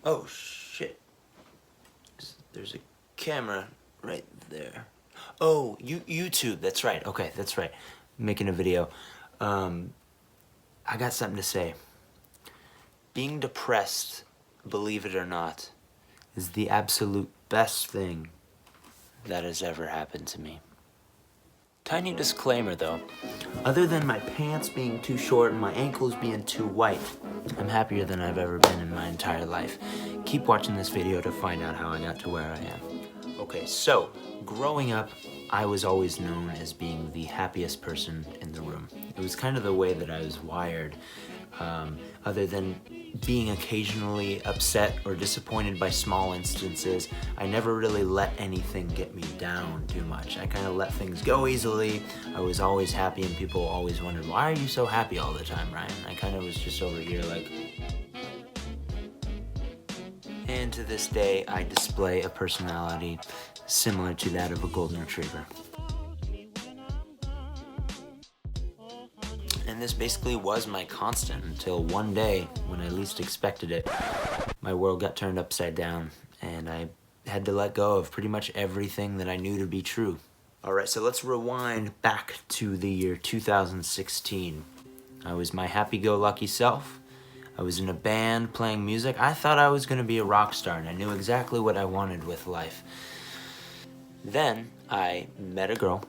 Oh shit. There's a camera right there. Oh, YouTube, that's right. Okay, that's right. Making a video. I got something to say. Being depressed, believe it or not, is the absolute best thing that has ever happened to me. Tiny disclaimer though, other than my pants being too short and my ankles being too white, I'm happier than I've ever been in my entire life. Keep watching this video to find out how I got to where I am. Okay, so growing up, I was always known as being the happiest person in the room. It was kind of the way that I was wired. Other than being occasionally upset or disappointed by small instances, I never really let anything get me down too much. I kind of let things go easily. I was always happy, and people always wondered, why are you so happy all the time, Ryan? I kind of was just over here like... And to this day, I display a personality similar to that of a golden retriever. And this basically was my constant until one day, when I least expected it, my world got turned upside down and I had to let go of pretty much everything that I knew to be true. Alright, so let's rewind back to the year 2016. I was my happy-go-lucky self. I was in a band playing music. I thought I was going to be a rock star and I knew exactly what I wanted with life. Then I met a girl,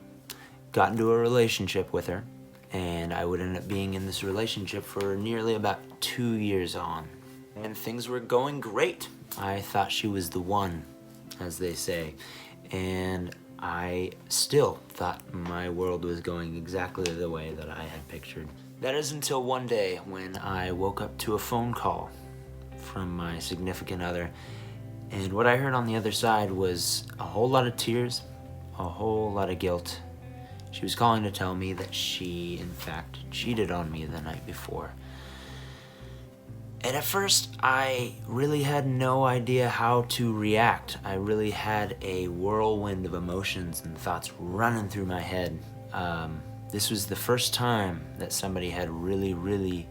got into a relationship with her, and I would end up being in this relationship for nearly about 2 years on. And things were going great. I thought she was the one, as they say. And I still thought my world was going exactly the way that I had pictured. That is until one day when I woke up to a phone call from my significant other. And what I heard on the other side was a whole lot of tears, a whole lot of guilt. She was calling to tell me that she, in fact, cheated on me the night before. And at first, I really had no idea how to react. I really had a whirlwind of emotions and thoughts running through my head. This was the first time that somebody had really,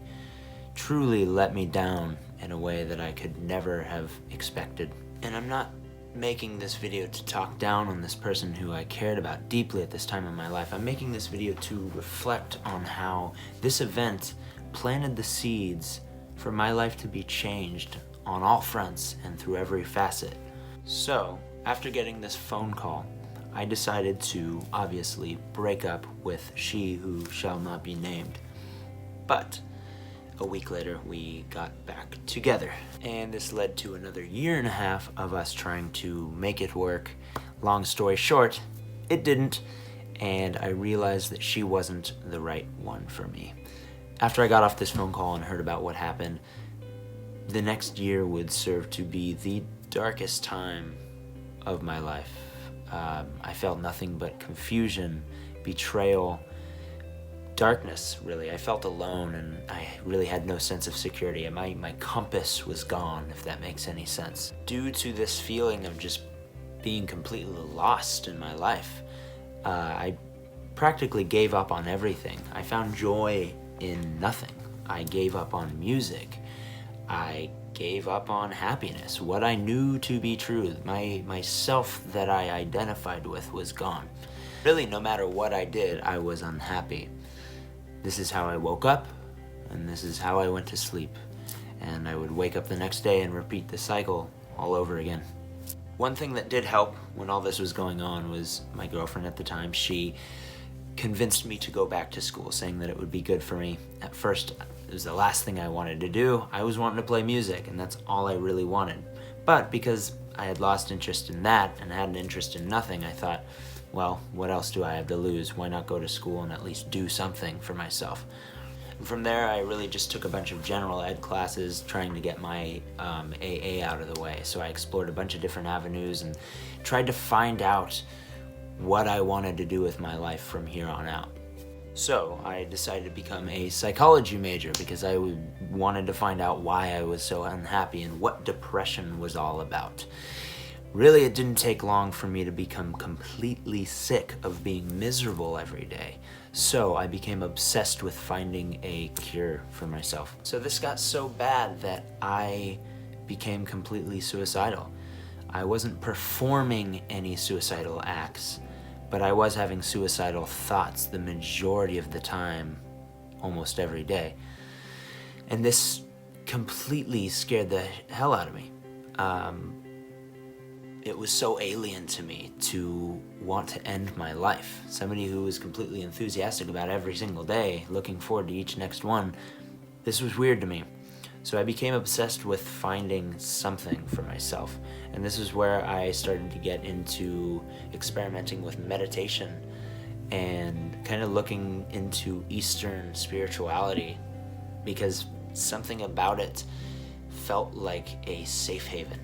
truly let me down in a way that I could never have expected. And I'm not making this video to talk down on this person who I cared about deeply at this time in my life. I'm making this video to reflect on how this event planted the seeds for my life to be changed on all fronts and through every facet. So, after getting this phone call, I decided to obviously break up with she who shall not be named. But a week later, we got back together. And this led to another 1.5 years of us trying to make it work. Long story short, it didn't, and I realized that she wasn't the right one for me. After I got off this phone call and heard about what happened, the next year would serve to be the darkest time of my life. I felt nothing but confusion, betrayal, darkness, really. I felt alone and I really had no sense of security. My compass was gone, if that makes any sense. Due to this feeling of just being completely lost in my life, I practically gave up on everything. I found joy in nothing. I gave up on music. I gave up on happiness. What I knew to be true, my self that I identified with was gone. Really, no matter what I did, I was unhappy. This is how I woke up, and this is how I went to sleep. And I would wake up the next day and repeat the cycle all over again. One thing that did help when all this was going on was my girlfriend at the time. She convinced me to go back to school, saying that it would be good for me. At first, it was the last thing I wanted to do. I was wanting to play music, and that's all I really wanted. But because I had lost interest in that and had an interest in nothing, I thought, well, what else do I have to lose? Why not go to school and at least do something for myself? And from there, I really just took a bunch of general ed classes trying to get my AA out of the way. So I explored a bunch of different avenues and tried to find out what I wanted to do with my life from here on out. So I decided to become a psychology major because I wanted to find out why I was so unhappy and what depression was all about. Really, it didn't take long for me to become completely sick of being miserable every day. So I became obsessed with finding a cure for myself. So this got so bad that I became completely suicidal. I wasn't performing any suicidal acts, but I was having suicidal thoughts the majority of the time, almost every day. And this completely scared the hell out of me. It was so alien to me to want to end my life. Somebody who was completely enthusiastic about every single day, looking forward to each next one, this was weird to me. So I became obsessed with finding something for myself. And this is where I started to get into experimenting with meditation and kind of looking into Eastern spirituality, because something about it felt like a safe haven.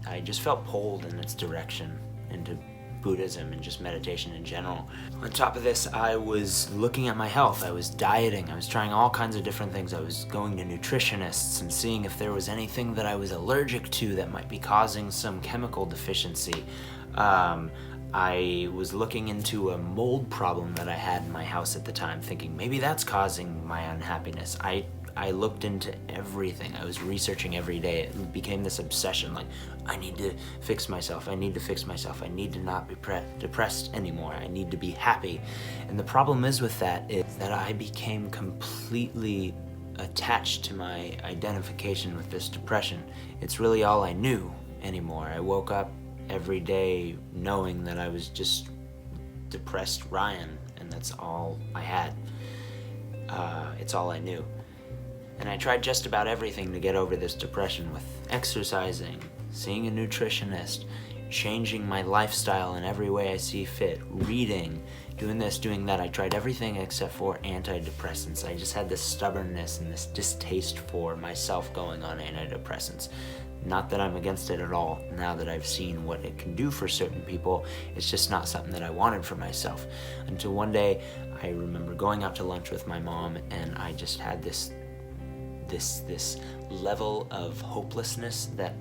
I just felt pulled in its direction into Buddhism and just meditation in general. On top of this, I was looking at my health. I was dieting. I was trying all kinds of different things. I was going to nutritionists and seeing if there was anything that I was allergic to that might be causing some chemical deficiency. I was looking into a mold problem that I had in my house at the time, thinking maybe that's causing my unhappiness. I looked into everything. I was researching every day. It became this obsession, like, I need to fix myself. I need to fix myself. I need to not be depressed anymore. I need to be happy. And the problem is with that is that I became completely attached to my identification with this depression. It's really all I knew anymore. I woke up every day knowing that I was just depressed Ryan, and that's all I had. It's all I knew. And I tried just about everything to get over this depression, with exercising, seeing a nutritionist, changing my lifestyle in every way I see fit, reading, doing this, doing that. I tried everything except for antidepressants. I just had this stubbornness and this distaste for myself going on antidepressants. Not that I'm against it at all. Now that I've seen what it can do for certain people, it's just not something that I wanted for myself. Until one day, I remember going out to lunch with my mom, and I just had this level of hopelessness that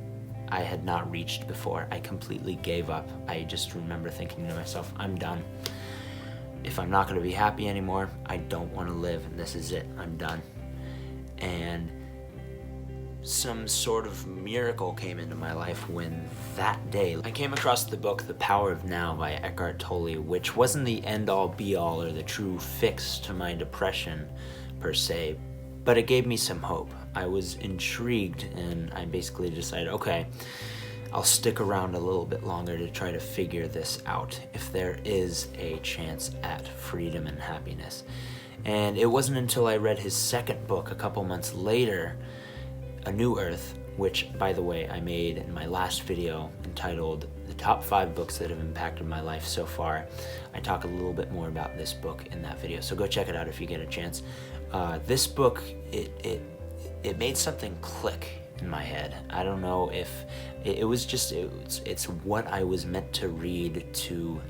I had not reached before. I completely gave up. I just remember thinking to myself, I'm done. If I'm not going to be happy anymore, I don't want to live, and this is it. I'm done. And some sort of miracle came into my life when that day I came across the book The Power of Now by Eckhart Tolle, which wasn't the end-all be-all or the true fix to my depression per se, but it gave me some hope. I was intrigued, and I basically decided, okay, I'll stick around a little bit longer to try to figure this out, if there is a chance at freedom and happiness. And it wasn't until I read his second book a couple months later, A New Earth, which, by the way, I made in my last video entitled The Top 5 Books That Have Impacted My Life So Far. I talk a little bit more about this book in that video, so go check it out if you get a chance. This book, it made something click in my head. I don't know if it was just, it's what I was meant to read to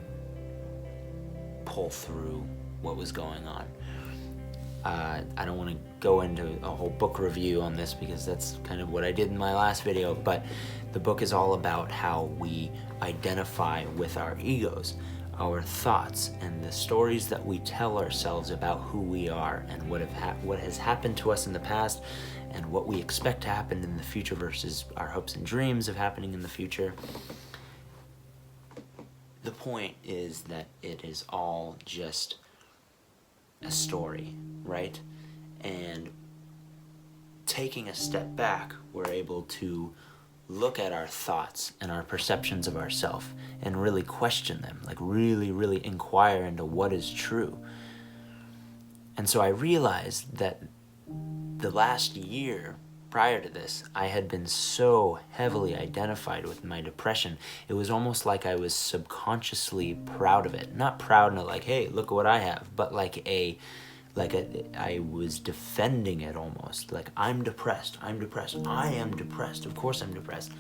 pull through what was going on. I don't want to go into a whole book review on this because that's kind of what I did in my last video, but the book is all about how we identify with our egos, our thoughts, and the stories that we tell ourselves about who we are and what has happened to us in the past and what we expect to happen in the future versus our hopes and dreams of happening in the future. The point is that it is all just a story, right? And taking a step back, we're able to look at our thoughts and our perceptions of ourselves and really question them, like really inquire into what is true. And so I realized that the last year prior to this, I had been so heavily identified with my depression. It was almost like I was subconsciously proud of it. Not proud, not like, hey, look at what I have, but I was defending it almost. Like, I'm depressed, I am depressed, of course I'm depressed.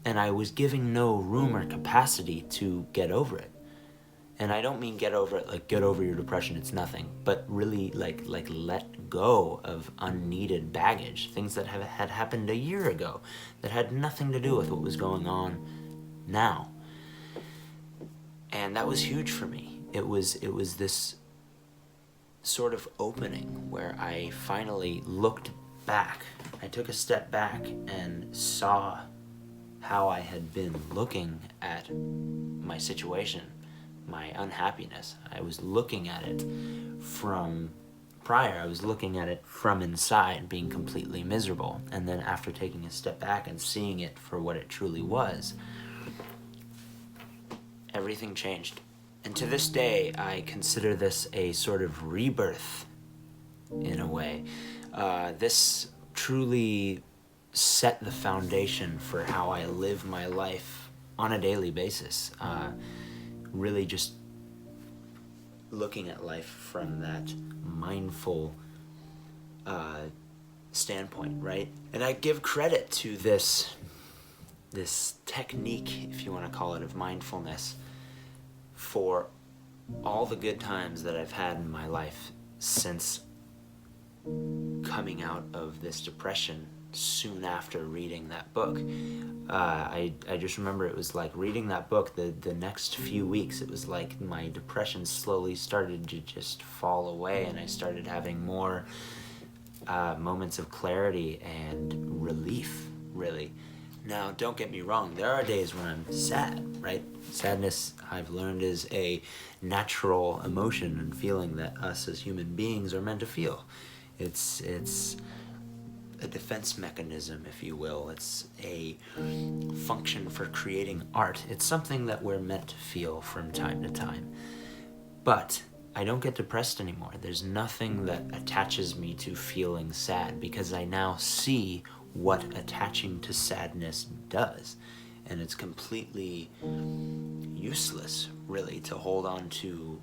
And I was giving no room or capacity to get over it. And I don't mean get over it, like get over your depression, it's nothing, but really like let go of unneeded baggage, things that had happened a year ago that had nothing to do with what was going on now. And that was huge for me. It was this sort of opening where I finally looked back I took a step back and saw how I had been looking at my situation, my unhappiness. I was looking at it from prior. I was looking at it from inside, being completely miserable. And then after taking a step back and seeing it for what it truly was, everything changed. And to this day, I consider this a sort of rebirth, in a way. This truly set the foundation for how I live my life on a daily basis. Really just looking at life from that mindful standpoint, right? And I give credit to this technique, if you want to call it, of mindfulness for all the good times that I've had in my life since coming out of this depression soon after reading that book. I just remember it was like reading that book, the next few weeks, it was like my depression slowly started to just fall away, and I started having more moments of clarity and relief, really. Now, don't get me wrong, there are days when I'm sad, right? Sadness, I've learned, is a natural emotion and feeling that us as human beings are meant to feel. It's a defense mechanism, if you will. It's a function for creating art. It's something that we're meant to feel from time to time. But I don't get depressed anymore. There's nothing that attaches me to feeling sad, because I now see what attaching to sadness does. And it's completely useless, really, to hold on to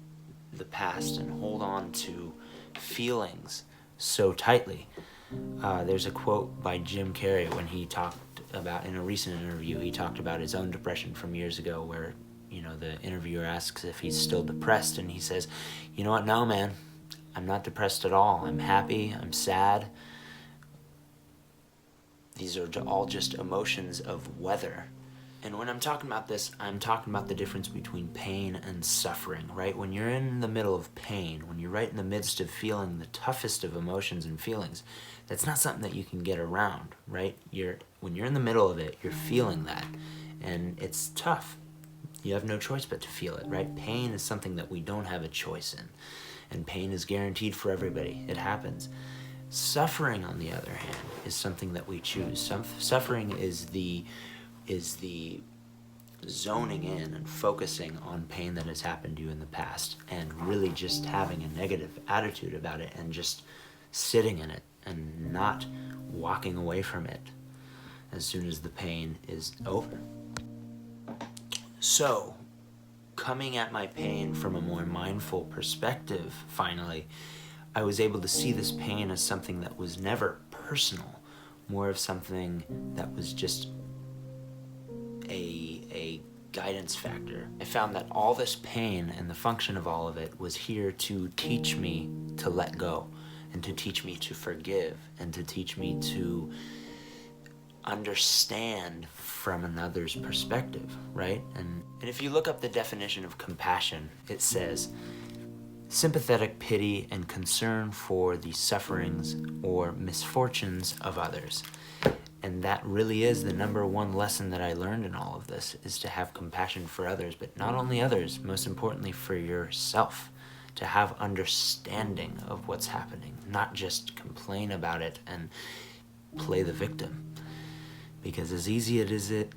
the past and hold on to feelings so tightly. There's a quote by Jim Carrey when he talked about, in a recent interview, he talked about his own depression from years ago, where, the interviewer asks if he's still depressed, and he says, "You know what, no, man, I'm not depressed at all. I'm happy, I'm sad. These are all just emotions of weather." And when I'm talking about this, I'm talking about the difference between pain and suffering, right? When you're in the middle of pain, when you're right in the midst of feeling the toughest of emotions and feelings, that's not something that you can get around, right? When you're in the middle of it, you're feeling that, and it's tough. You have no choice but to feel it, right? Pain is something that we don't have a choice in, and pain is guaranteed for everybody. It happens. Suffering, on the other hand, is something that we choose. Suffering is the zoning in and focusing on pain that has happened to you in the past, and really just having a negative attitude about it and just sitting in it and not walking away from it as soon as the pain is over. So, coming at my pain from a more mindful perspective, finally, I was able to see this pain as something that was never personal, more of something that was just a guidance factor. I found that all this pain and the function of all of it was here to teach me to let go, and to teach me to forgive, and to teach me to understand from another's perspective, right? And if you look up the definition of compassion, it says sympathetic pity and concern for the sufferings or misfortunes of others. And that really is the number one lesson that I learned in all of this, is to have compassion for others, but not only others, most importantly for yourself, to have understanding of what's happening, not just complain about it and play the victim. Because as easy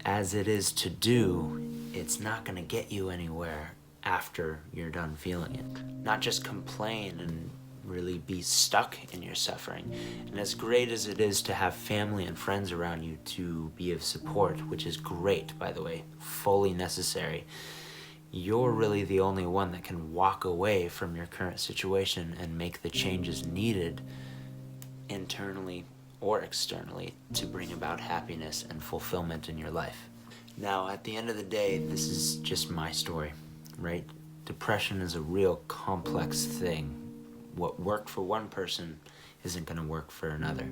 as it is to do, it's not going to get you anywhere after you're done feeling it. Not just complain and really be stuck in your suffering. And as great as it is to have family and friends around you to be of support, which is great, by the way, fully necessary, you're really the only one that can walk away from your current situation and make the changes needed internally or externally to bring about happiness and fulfillment in your life. Now, at the end of the day, this is just my story, right? Depression is a real complex thing. What worked for one person isn't going to work for another.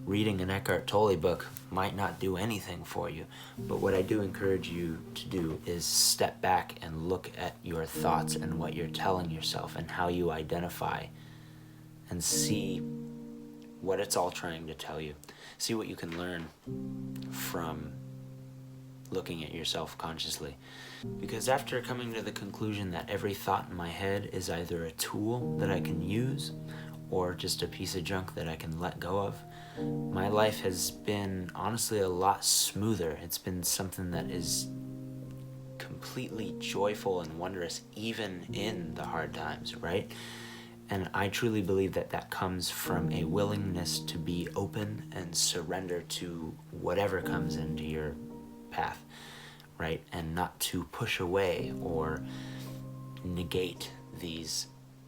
Reading an Eckhart Tolle book might not do anything for you, but what I do encourage you to do is step back and look at your thoughts and what you're telling yourself and how you identify, and see what it's all trying to tell you. See what you can learn from looking at yourself consciously. Because after coming to the conclusion that every thought in my head is either a tool that I can use or just a piece of junk that I can let go of, my life has been honestly a lot smoother. It's been something that is completely joyful and wondrous even in the hard times, right? And I truly believe that that comes from a willingness to be open and surrender to whatever comes into your path, right? And not to push away or negate these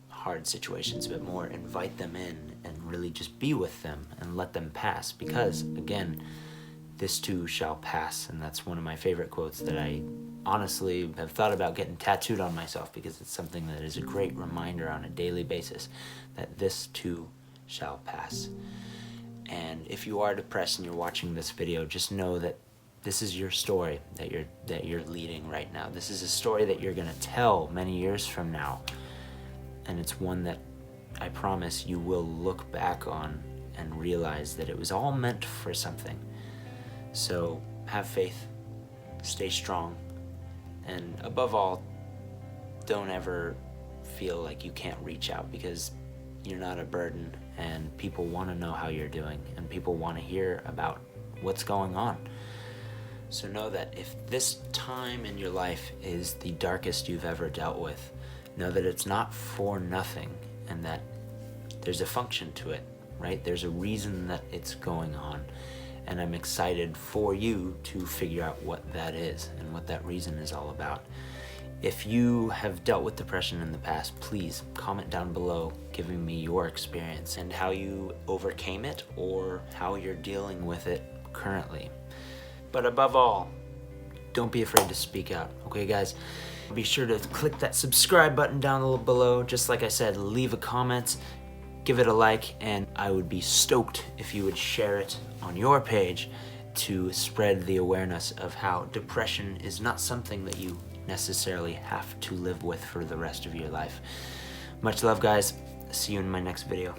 hard situations, but more invite them in and really just be with them and let them pass. Because again, this too shall pass. And that's one of my favorite quotes that I honestly have thought about getting tattooed on myself, because it's something that is a great reminder on a daily basis that this too shall pass. And if you are depressed and you're watching this video, just know that this is your story that you're leading right now. This is a story that you're gonna tell many years from now. And it's one that I promise you will look back on and realize that it was all meant for something. So have faith, stay strong, and above all, don't ever feel like you can't reach out, because you're not a burden, and people want to know how you're doing, and people want to hear about what's going on. So know that if this time in your life is the darkest you've ever dealt with, know that it's not for nothing, and that there's a function to it, right? There's a reason that it's going on. And I'm excited for you to figure out what that is and what that reason is all about. If you have dealt with depression in the past, please comment down below giving me your experience and how you overcame it or how you're dealing with it currently. But above all, don't be afraid to speak out, okay guys? Be sure to click that subscribe button down below. Just like I said, leave a comment, give it a like, and I would be stoked if you would share it on your page to spread the awareness of how depression is not something that you necessarily have to live with for the rest of your life. Much love, guys. See you in my next video.